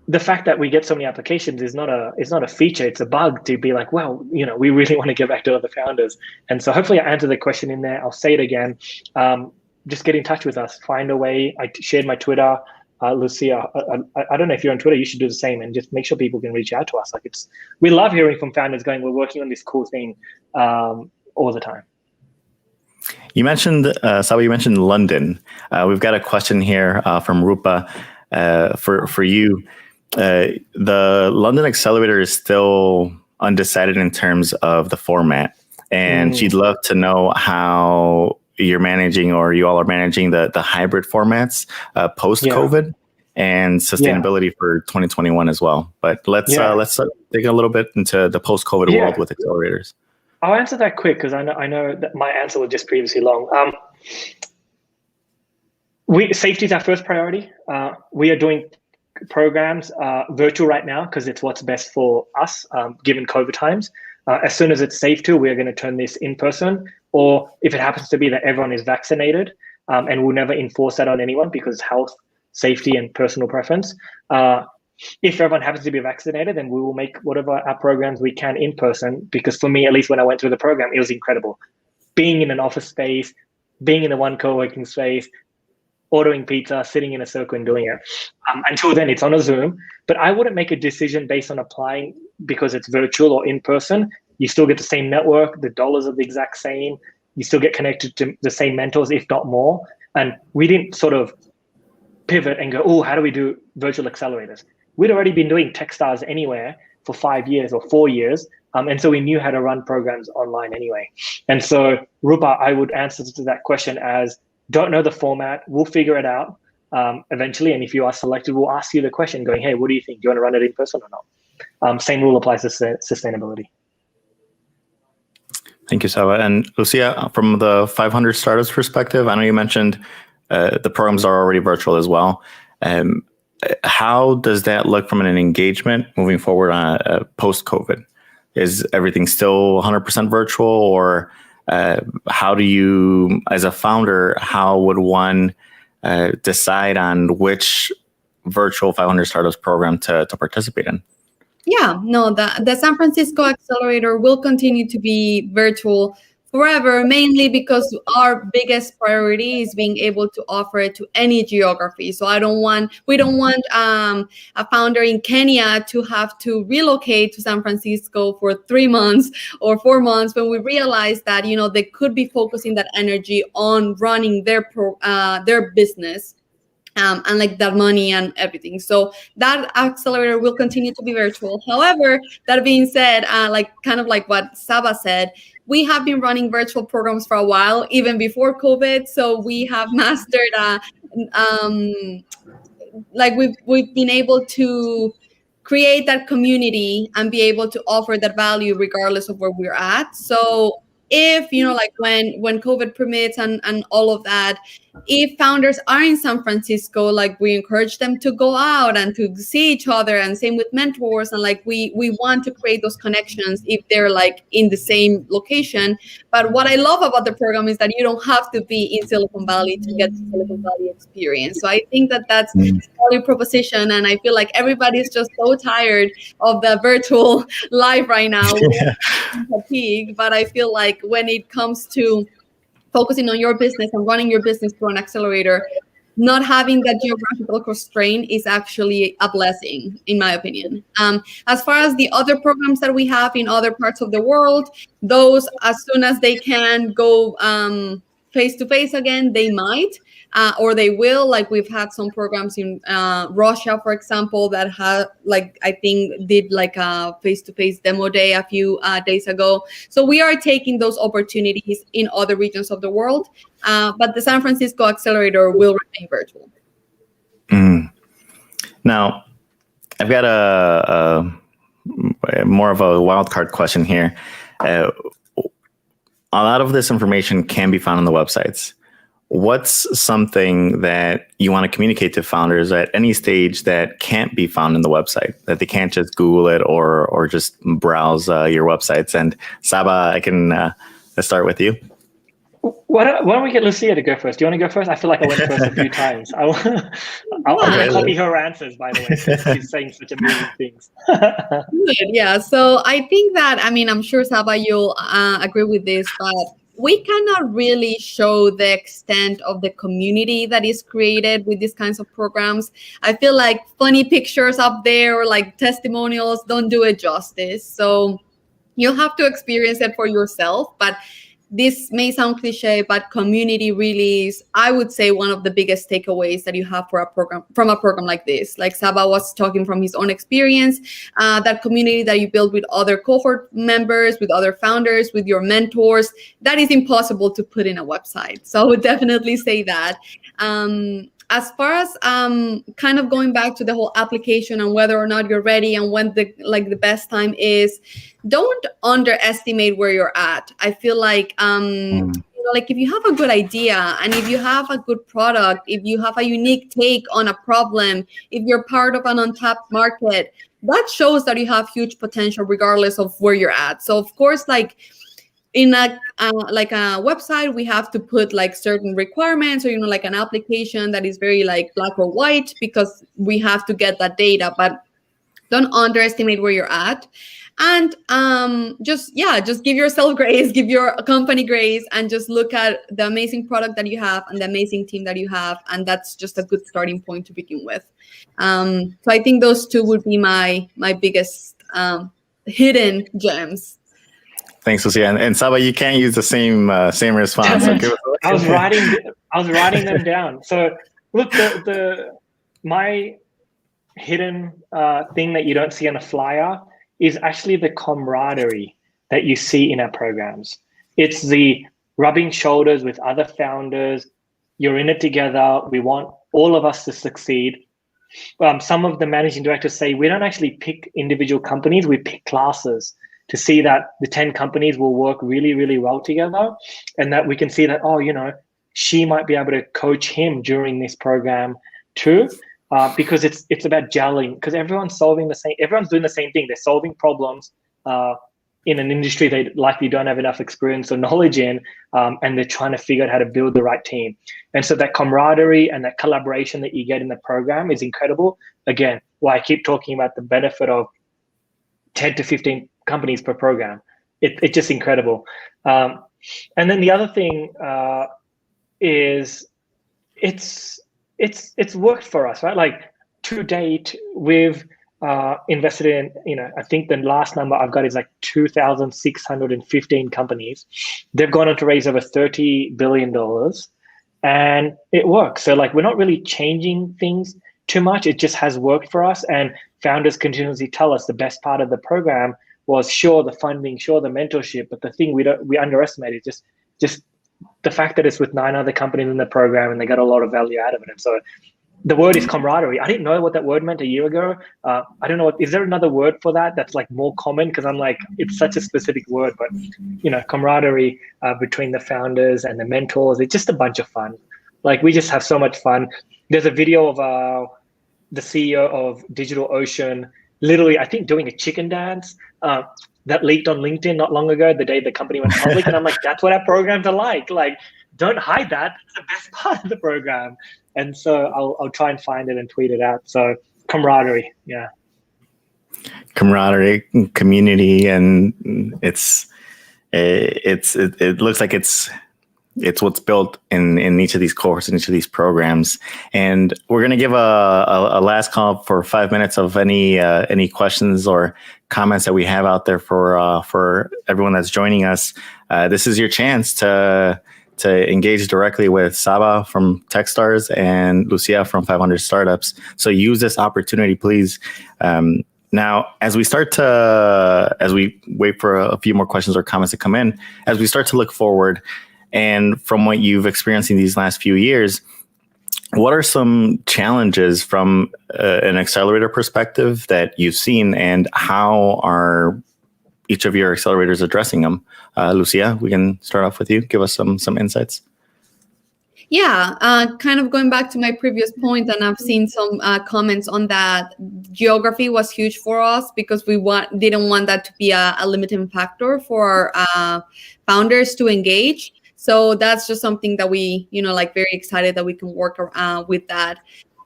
the fact that we get so many applications is not a feature, it's a bug to be like, well, we really want to get back to other founders. And so hopefully I answered the question in there. I'll say it again. Just get in touch with us, find a way. I shared my Twitter. Lucia, I don't know if you're on Twitter, you should do the same and just make sure people can reach out to us. Like we love hearing from founders going, we're working on this cool thing all the time. You mentioned, Saba, you mentioned London. We've got a question here from Rupa for you. The London Accelerator is still undecided in terms of the format. And she'd love to know how you're managing, or you all are managing, the hybrid formats post-COVID and sustainability for 2021 as well. But let's dig a little bit into the post-COVID world with accelerators. I'll answer that quick because I know that my answer was just previously long. Safety is our first priority. We are doing programs virtual right now because it's what's best for us given COVID times. As soon as it's safe to, we're going to turn this in person, or if it happens to be that everyone is vaccinated, and we'll never enforce that on anyone because health, safety, and personal preference. If everyone happens to be vaccinated, then we will make whatever our programs we can in person, because for me, at least when I went through the program, it was incredible. Being in an office space, being in the one co-working space, ordering pizza, sitting in a circle and doing it. Until then, it's on a Zoom, but I wouldn't make a decision based on applying because it's virtual or in person. You still get the same network, the dollars are the exact same, you still get connected to the same mentors, if not more. And we didn't sort of pivot and go, oh, how do we do virtual accelerators? We'd already been doing Techstars anywhere for 5 years or 4 years. And so we knew how to run programs online anyway. And so, Rupa, I would answer to that question as, don't know the format, we'll figure it out eventually. And if you are selected, we'll ask you the question going, hey, what do you think? Do you want to run it in person or not? Same rule applies to sustainability. Thank you, Saba. And Lucia, from the 500 startups perspective, I know you mentioned the programs are already virtual as well. How does that look from an engagement moving forward on post-COVID? Is everything still 100% virtual, or how do you, as a founder, how would one decide on which virtual 500 startups program to participate in? Yeah, no, the San Francisco Accelerator will continue to be virtual forever, mainly because our biggest priority is being able to offer it to any geography. So we don't want a founder in Kenya to have to relocate to San Francisco for 3 months or 4 months when we realize that, they could be focusing that energy on running their business. And like that money and everything. So that accelerator will continue to be virtual. However, that being said, kind of like what Saba said, we have been running virtual programs for a while, even before COVID. So we have mastered, we've been able to create that community and be able to offer that value regardless of where we're at. So if, when COVID permits and all of that, if founders are in San Francisco, we encourage them to go out and to see each other, and same with mentors. And we want to create those connections if they're in the same location. But what I love about the program is that you don't have to be in Silicon Valley to get the Silicon Valley experience. So I think that that's a value proposition. And I feel like everybody's just so tired of the virtual life right now. Fatigue. But I feel like when it comes to focusing on your business and running your business through an accelerator, not having that geographical constraint is actually a blessing, in my opinion. As far as the other programs that we have in other parts of the world, those, as soon as they can go face-to-face again, they might, or they will. We've had some programs in Russia, for example, that have, I think did a face-to-face demo day a few days ago. So we are taking those opportunities in other regions of the world, but the San Francisco Accelerator will remain virtual. Now, I've got a more of a wild card question here. A lot of this information can be found on the websites. What's something that you want to communicate to founders at any stage that can't be found in the website, that they can't just Google it or just browse your websites? And Saba, I can let's start with you. Why don't we get Lucia to go first? Do you want to go first? I feel like I went first a few times. I'm going to copy her answers, by the way, since she's saying such amazing things. Good, yeah. So I think that, I'm sure, Saba, you'll agree with this, but we cannot really show the extent of the community that is created with these kinds of programs. I feel like funny pictures up there or like testimonials don't do it justice. So you'll have to experience it for yourself. But this may sound cliche, but community really is, I would say, one of the biggest takeaways that you have for a program, from a program like this. Like Saba was talking from his own experience, that community that you build with other cohort members, with other founders, with your mentors, that is impossible to put in a website. So I would definitely say that. As far as kind of going back to the whole application and whether or not you're ready and when the best time is, don't underestimate where you're at. I feel like like if you have a good idea and if you have a good product, if you have a unique take on a problem, if you're part of an untapped market, that shows that you have huge potential regardless of where you're at. So of course, like in a website, we have to put like certain requirements, or like an application that is very like black or white, because we have to get that data. But don't underestimate where you're at, and just give yourself grace, give your company grace, and just look at the amazing product that you have and the amazing team that you have, and that's just a good starting point to begin with. So I think those two would be my biggest hidden gems. Thanks, Lucia. And Saba, you can't use the same response. So I was writing them down. So look, my hidden thing that you don't see on a flyer is actually the camaraderie that you see in our programs. It's the rubbing shoulders with other founders. You're in it together. We want all of us to succeed. Some of the managing directors say we don't actually pick individual companies, we pick classes, to see that the 10 companies will work really, really well together, and that we can see that, she might be able to coach him during this program too, because it's about gelling, because everyone's doing the same thing. They're solving problems in an industry they likely don't have enough experience or knowledge in, and they're trying to figure out how to build the right team. And so that camaraderie and that collaboration that you get in the program is incredible. Again, why I keep talking about the benefit of 10 to 15 companies per program. It's just incredible. And then the other thing is it's worked for us, right? Like to date, we've invested in, I think the last number I've got is like 2,615 companies. They've gone on to raise over $30 billion, and it works. So like, we're not really changing things too much. It just has worked for us. And founders continuously tell us the best part of the program was sure the funding, sure the mentorship, but the thing we underestimate is just the fact that it's with 9 other companies in the program and they got a lot of value out of it. And so the word is camaraderie. I didn't know what that word meant a year ago. I don't know is there another word for that that's like more common? Because I'm like, it's such a specific word, but camaraderie between the founders and the mentors, it's just a bunch of fun. Like, we just have so much fun. There's a video of the CEO of DigitalOcean literally, I think, doing a chicken dance that leaked on LinkedIn not long ago, the day the company went public. And I'm like, that's what our programs are like. Like, don't hide that. It's the best part of the program. And so I'll try and find it and tweet it out. So camaraderie, yeah. Camaraderie, community, and it looks like it's what's built in each of these cohorts, in each of these programs. And we're going to give a last call for 5 minutes of any questions or comments that we have out there for everyone that's joining us. This is your chance to engage directly with Saba from Techstars and Lucia from 500 Startups. So use this opportunity, please. Now, as we wait for a few more questions or comments to come in, as we start to look forward, and from what you've experienced in these last few years, what are some challenges from an accelerator perspective that you've seen, and how are each of your accelerators addressing them? Lucia, we can start off with you. Give us some insights. Yeah, kind of going back to my previous point, and I've seen some comments on that. Geography was huge for us because we didn't want that to be a limiting factor for founders to engage. So that's just something that we, very excited that we can work with that.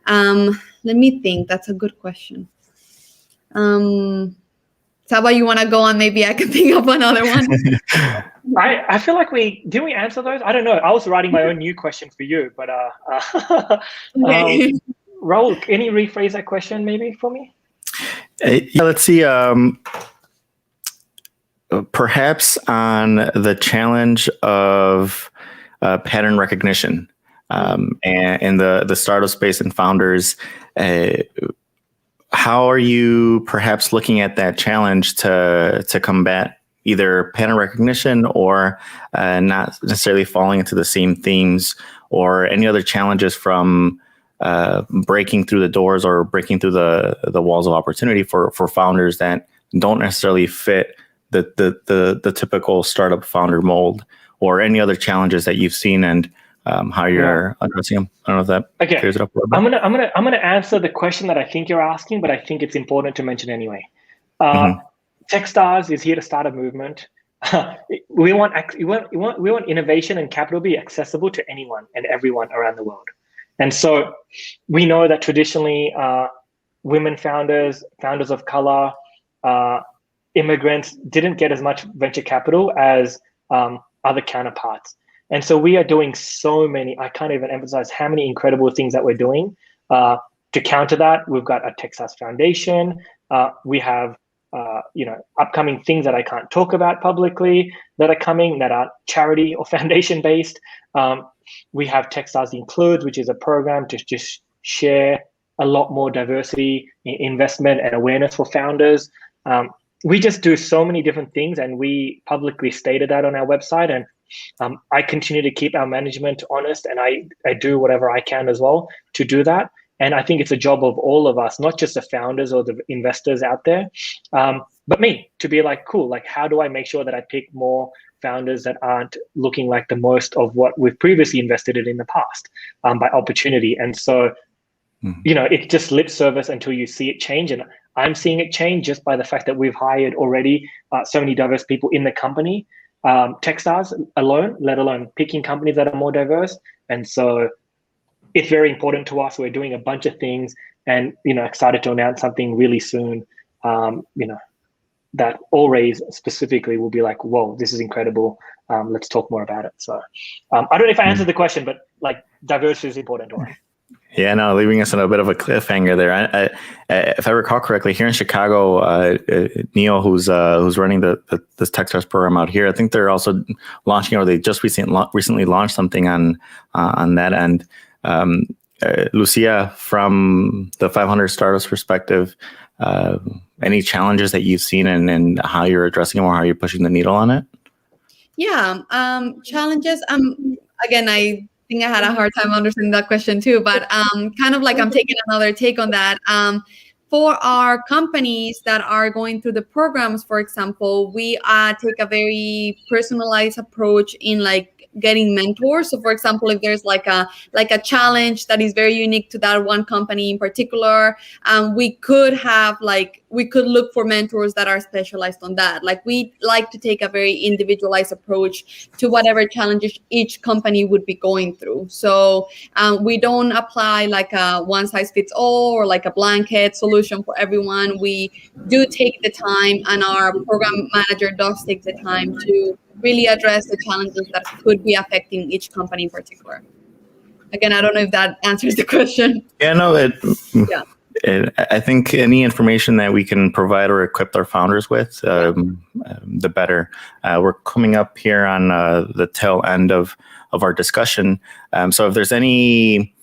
Let me think. That's a good question. Saba, you want to go on? Maybe I can think of another one. I feel like did we answer those? I don't know. I was writing my own new question for you, but Okay. Raul, can you rephrase that question maybe for me? Yeah, let's see. Perhaps on the challenge of pattern recognition and in the startup space and founders, how are you perhaps looking at that challenge to combat either pattern recognition or not necessarily falling into the same themes, or any other challenges from breaking through the doors or breaking through the walls of opportunity for founders that don't necessarily fit the typical startup founder mold, or any other challenges that you've seen and how you're addressing them? I don't know if that clears it up a little bit. I'm gonna answer the question that I think you're asking, but I think it's important to mention anyway. Techstars is here to start a movement. We want innovation and capital to be accessible to anyone and everyone around the world. And so we know that traditionally women founders of color, immigrants didn't get as much venture capital as other counterparts. And so we are doing so many, I can't even emphasize how many incredible things that we're doing to counter that. We've got a Techstars Foundation. We have upcoming things that I can't talk about publicly that are coming, that are charity or foundation based. We have Techstars Includes, which is a program to just share a lot more diversity, investment, and awareness for founders. We just do so many different things, and we publicly stated that on our website. And I continue to keep our management honest, and I do whatever I can as well to do that. And I think it's a job of all of us, not just the founders or the investors out there, but me, to be like, cool, like how do I make sure that I pick more founders that aren't looking like the most of what we've previously invested in the past by opportunity. And so, it's just lip service until you see it change. And I'm seeing it change just by the fact that we've hired already so many diverse people in the company. Techstars alone, let alone picking companies that are more diverse. And so it's very important to us. We're doing a bunch of things, and excited to announce something really soon. That Allraise specifically will be like, whoa, this is incredible. Let's talk more about it. So I don't know if I answered the question, but like diversity is important to us. Yeah, no, leaving us in a bit of a cliffhanger there. If I recall correctly, here in Chicago, Neil, who's running this Techstars program out here, I think they're also launching, or they just recently launched something on that end. Lucia, from the 500 startups perspective, any challenges that you've seen and how you're addressing them, or how you're pushing the needle on it? Yeah, challenges. Again, I think I had a hard time understanding that question too, but kind of like I'm taking another take on that. For our companies that are going through the programs, for example, we take a very personalized approach in like getting mentors. So for example, if there's like a challenge that is very unique to that one company in particular, we could look for mentors that are specialized on that. Like we like to take a very individualized approach to whatever challenges each company would be going through. So we don't apply like a one size fits all or like a blanket solution for everyone. We do take the time, and our program manager does take the time to really address the challenges that could be affecting each company in particular. Again, I don't know if that answers the question. Yeah, no, I think any information that we can provide or equip our founders with, the better. We're coming up here on the tail end of our discussion. So if there's any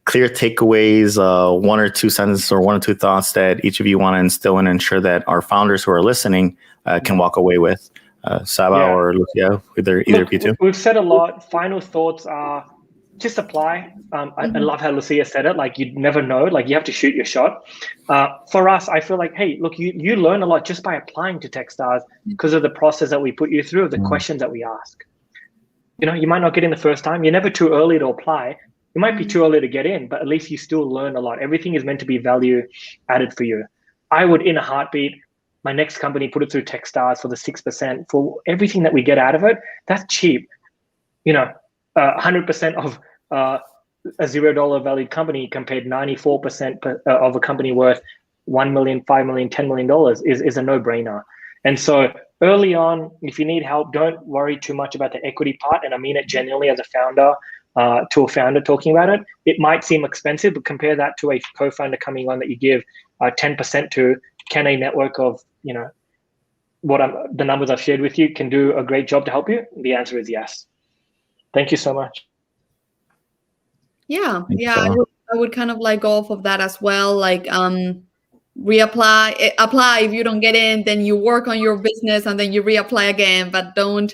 clear takeaways, one or two sentences or one or two thoughts that each of you want to instill and ensure that our founders who are listening can walk away with, Saba or Lucia, either of you two. We've said a lot. Final thoughts are just apply. I love how Lucia said it. Like, you never know. Like, you have to shoot your shot. For us, I feel like, hey, look, you learn a lot just by applying to Techstars because of the process that we put you through, the questions that we ask. You might not get in the first time. You're never too early to apply. You might be too early to get in, but at least you still learn a lot. Everything is meant to be value added for you. I would, in a heartbeat, my next company, put it through Techstars for the 6%. For everything that we get out of it, that's cheap. 100% of a $0 valued company compared 94% of a company worth $1 million, $5 million, $10 million is a no-brainer. And so early on, if you need help, don't worry too much about the equity part. And I mean it genuinely as a founder, to a founder talking about it. It might seem expensive, but compare that to a co-founder coming on that you give 10% to. Can a network of, the numbers I've shared with you can do a great job to help you? The answer is yes. Thank you so much. Yeah, I would kind of like go off of that as well. Like apply. If you don't get in, then you work on your business and then you reapply again. But don't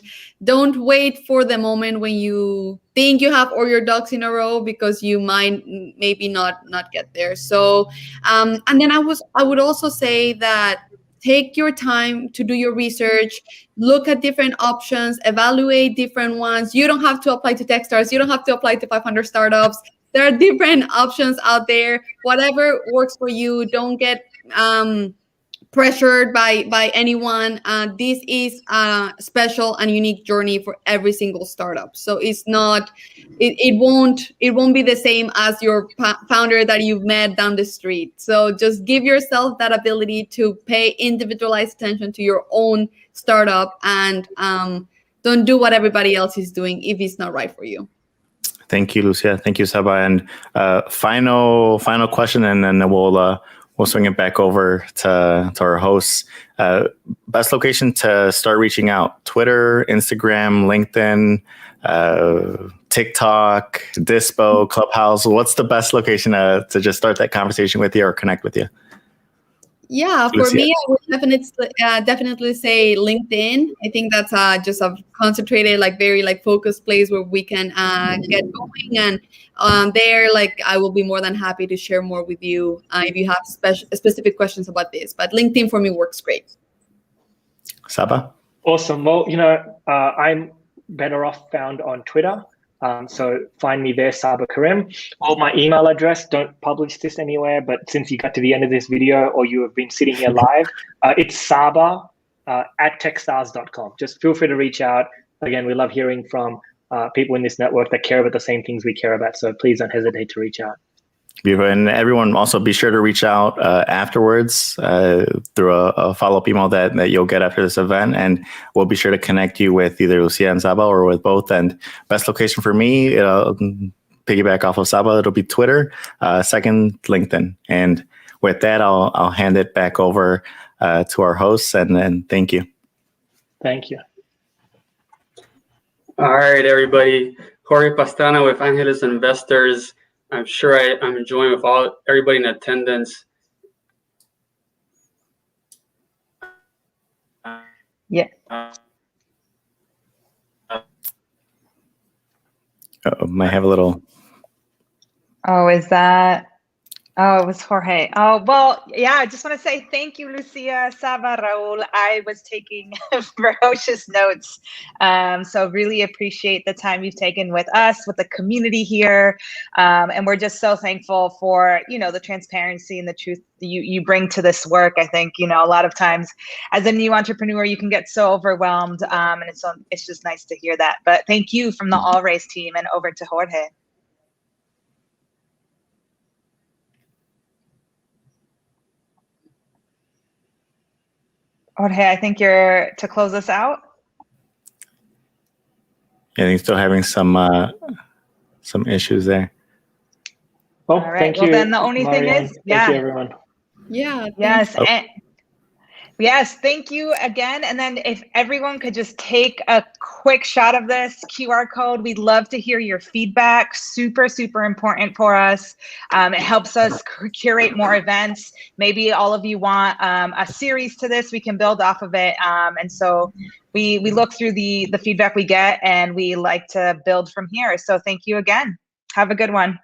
wait for the moment when you think you have all your ducks in a row, because you might maybe not get there. So and then I would also say that take your time to do your research, look at different options, evaluate different ones. You don't have to apply to Techstars. You don't have to apply to 500 startups. There are different options out there. Whatever works for you. Don't get pressured by anyone. This is a special and unique journey for every single startup. So it's not, it won't be the same as your founder that you've met down the street. So just give yourself that ability to pay individualized attention to your own startup, and don't do what everybody else is doing if it's not right for you. Thank you, Lucia. Thank you, Saba. And final question, and then we'll swing it back over to our hosts. Best location to start reaching out: Twitter, Instagram, LinkedIn, TikTok, Dispo, Clubhouse. What's the best location to just start that conversation with you or connect with you? Yeah, for me, I would definitely say LinkedIn. I think that's just a concentrated, very focused place where we can get going. And there, I will be more than happy to share more with you if you have specific questions about this. But LinkedIn for me works great. Saba? Awesome. Well, I'm better off found on Twitter. So find me there, Saba Karim. Or my email address, don't publish this anywhere, but since you got to the end of this video or you have been sitting here live, it's Saba at techstars.com. Just feel free to reach out. Again, we love hearing from people in this network that care about the same things we care about. So please don't hesitate to reach out. Beautiful. And everyone also be sure to reach out afterwards through a follow-up email that you'll get after this event. And we'll be sure to connect you with either Lucia and Saba or with both. And best location for me, piggyback off of Saba, it'll be Twitter, second LinkedIn. And with that, I'll hand it back over to our hosts, and thank you. Thank you. All right, everybody. Jorge Pastana with Angeles Investors. I'm sure I'm enjoying with everybody in attendance. Yeah. Might have a little. Oh, is that? Oh, it was Jorge. Oh, well, yeah, I just want to say thank you, Lucia, Saba, Raul. I was taking ferocious notes. So really appreciate the time you've taken with us, with the community here. And we're just so thankful for, the transparency and the truth you bring to this work. I think, a lot of times as a new entrepreneur, you can get so overwhelmed. And it's just nice to hear that. But thank you from the All Race team, and over to Jorge. Jorge, I think you're to close us out. Yeah, he's still having some issues there. Well, All right. thank Well, you. then the only Marianne. thing is, Thank you, everyone. Yeah. Yes. Yes, thank you again. And then if everyone could just take a quick shot of this QR code, we'd love to hear your feedback. Super, super important for us. It helps us curate more events. Maybe all of you want a series to this, we can build off of it. And so we look through the feedback we get, and we like to build from here. So thank you again. Have a good one.